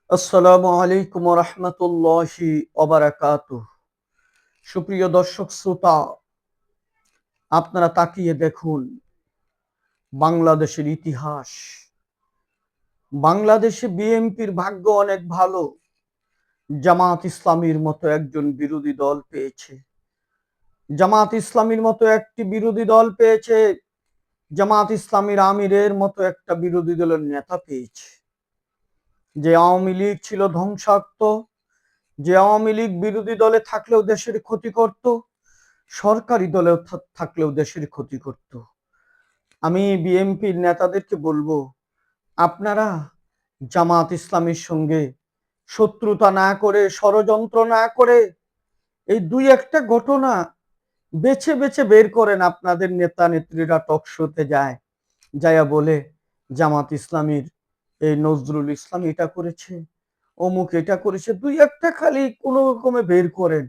আসসালামু আলাইকুম ওয়া রাহমাতুল্লাহি ওয়া বারাকাতুহু। সুপ্রিয় দর্শক শ্রোতা, আপনারা তাকিয়ে দেখুন বাংলাদেশের ইতিহাস। বাংলাদেশে বিএনপির ভাগ্য অনেক ভালো। জামাত ইসলামীর মতো একজন বিরোধী দল পেয়েছে। জামাত ইসলামীর মতো একটি বিরোধী দল পেয়েছে। জামাত ইসলামীর আমিরের মতো একটা বিরোধী দলের নেতা পেয়েছে। যে আওয়ামী লীগ ছিল ধ্বংসাত্মক, যে আওয়ামী লীগ বিরোধী দলে থাকলেও দেশের ক্ষতি করত, সরকারি দলে থাকলেও দেশের ক্ষতি করত। আমি বিএনপির নেতাদেরকে বলবো, আপনারা জামাত ইসলামীর সঙ্গে শত্রুতা না করে, ষড়যন্ত্র না করে, এই দুই একটা ঘটনা বেছে বেছে বের করেন। আপনাদের নেতা নেত্রীরা টক শোতে যায়, যায়া বলে জামাত ইসলামীর এই নজরুল ইসলাম এটা করেছে, অমুক এটা করেছে। দুই একটা খালি কোনো রকমে বের করেন।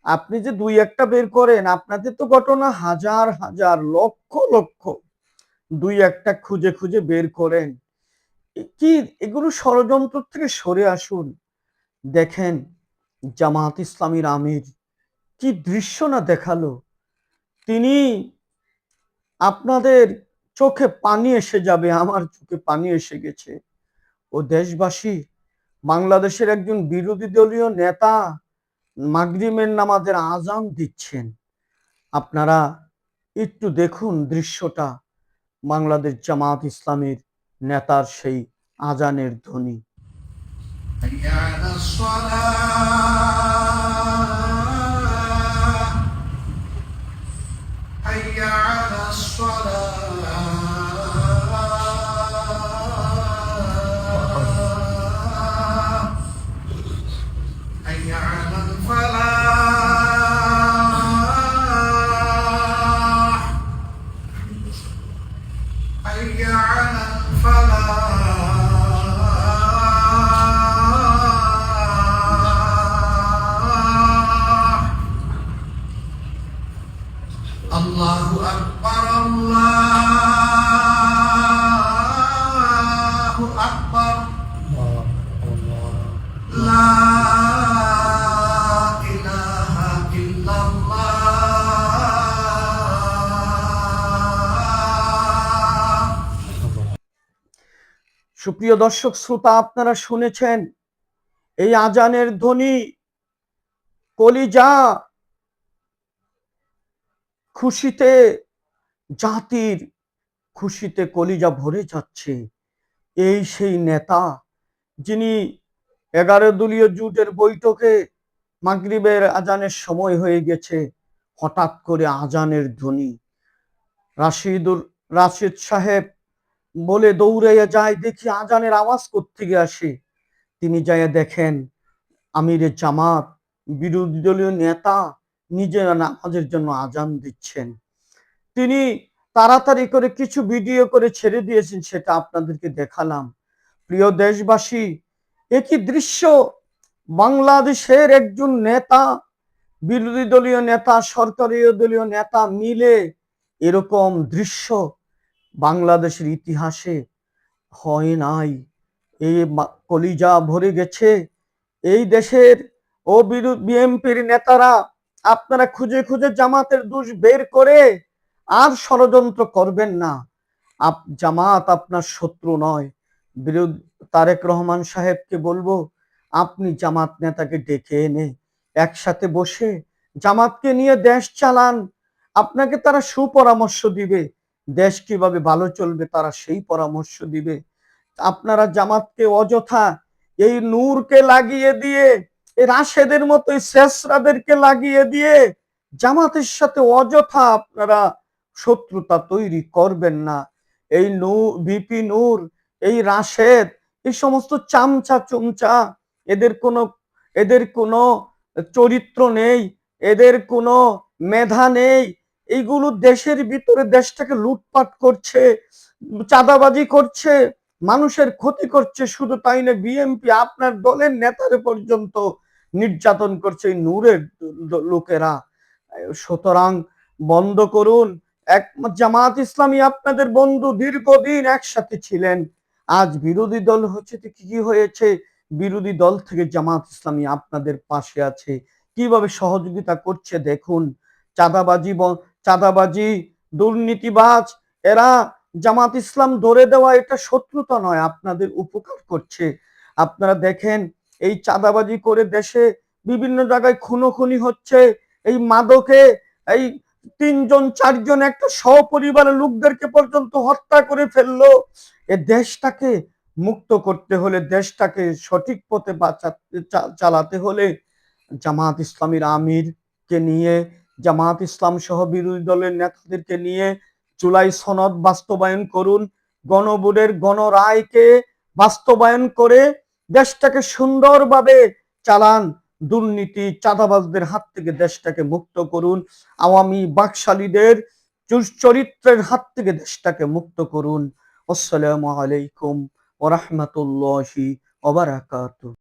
আপনি যে দুই একটা বের করেন, আপনাদের তো ঘটনা হাজার হাজার লক্ষ লক্ষ। দুই একটা খুঁজে খুঁজে বের করেন। কি এগুলো ষড়যন্ত্র থেকে সরে আসুন। দেখেন জামাত ইসলামীর আমির কি দৃশ্য না দেখালো। তিনি, আপনাদের চোখে পানি এসে যাবে, আমার চোখে পানি এসে গেছে। ও দেশবাসী, বাংলাদেশের একজন বিরোধী দলীয় নেতা মাগরিবের নামাজের আজান দিচ্ছেন। আপনারা একটু দেখুন দৃশ্যটা, বাংলাদেশ জামাত ইসলামীর নেতার সেই আজানের ধ্বনি। আল্লাহু আকবার, আল্লাহু আকবার, লা ইলাহা ইল্লাল্লাহ। সুপ্রিয় দর্শক শ্রোতা, আপনারা শুনেছেন এই আজানের ধ্বনি। কলিজা খুশিতে, জাতির খুশিতে কলিজা ভরে যাচ্ছে। এই সেই নেতা যিনি 11 দলীয় জোটের বৈঠকে মাগরিবের আজানের সময় হয়ে গেছে, হঠাৎ করে আজানের ধ্বনি। রাশিদ সাহেব বলে দৌড়াইয়া যায়, দেখি আজানের আওয়াজ কোত্থেকে আসে। তিনি যাইয়া দেখেন আমিরে জামাত, বিরোধী দলীয় নেতা, নিজেরা নামাজের জন্য আজান দিচ্ছেন। তিনি তাড়াতাড়ি করে কিছু ভিডিও করে ছেড়ে দিয়েছেন, সেটা আপনাদেরকে দেখালাম। প্রিয় দেশবাসী, একই দৃশ্য, বাংলাদেশের একজন নেতা, বিরোধী দলীয় নেতা, সরকারি দলীয় নেতা মিলে এরকম দৃশ্য বাংলাদেশের ইতিহাসে হয় নাই। এই কলিজা ভরে গেছে এই দেশের। ও বিএনপির নেতারা, আপনারা খুঁজে খুঁজে জামাতের দোষ বের করে আর ষড়যন্ত্র করবেন না। জামাত আপনার শত্রু নয়। বিরোধী তারেক রহমান সাহেবকে বলবো, আপনি জামাত নেতাকে ডেকে এনে একসাথে বসে জামাতকে নিয়ে দেশ চালান। আপনাকে তারা সুপরামর্শ দিবে, দেশ কিভাবে ভালো চলবে তারা সেই পরামর্শ দিবে। আপনারা জামাতকে অযথা এই নূরকে লাগিয়ে দিয়ে, এই রাশেদের মতো শেষরাদেরকে লাগিয়ে দিয়ে জামাতের সাথে অযথা আপনারা শত্রুতা তৈরি করবেন না। এই ভিপি নূর, এই রাশেদ, এই সমস্ত চামচা চুমচা, এদের কোনো চরিত্র নেই, এদের কোনো মেধা নেই। এইগুলো দেশের ভিতরে দেশটাকে লুটপাট করছে, চাঁদাবাজি করছে, মানুষের ক্ষতি করছে। শুধু তাই না, বিএনপি আপনার দলের নেতারে পর্যন্ত নির্যাতন করছে এই নূরের লোকেরা। সুতরাং বন্ধ করুন। এক জামাত ইসলামী আপনাদের বন্ধু, দীর্ঘদিন একসাথে ছিলেন। আজ বিরোধী দল হচ্ছে তো কি হয়েছে? বিরোধী দল থেকে জামাত ইসলামী আপনাদের পাশে আছে, কিভাবে সহযোগিতা করছে দেখুন। চাঁদাবাজি, দুর্নীতিবাজ এরা জামাত ইসলাম ধরে দেওয়া এটা শত্রুতা নয়, আপনাদের উপকার করছে। আপনারা দেখেন এই চাঁদাবাজি করে দেশে বিভিন্ন জায়গায় খুনোখুনি হচ্ছে, এই মাদকে এই 3 জন 4 জন একটা সপরিবারের লোকদেরকে পর্যন্ত হত্যা করে ফেললো। এ দেশটাকে মুক্ত করতে হলে, দেশটাকে সঠিক পথে চালাতে হলে জামাত ইসলামীর আমিরকে নিয়ে, জামাত ইসলাম সহ বিরোধী দলের নেতাদেরকে নিয়ে জুলাই সনদ বাস্তবায়ন করুন, গণভোটের গণরায়কে বাস্তবায়ন করে দেশটাকে সুন্দরভাবে চালান, দুর্নীতি চাঁদাবাজদের হাত থেকে দেশটাকে মুক্ত করুন, আওয়ামী বাকশালীদের চরিত্রের হাত থেকে দেশটাকে মুক্ত করুন। আসসালামু আলাইকুম ওয়া রাহমাতুল্লাহি ওয়া বারাকাতুহু।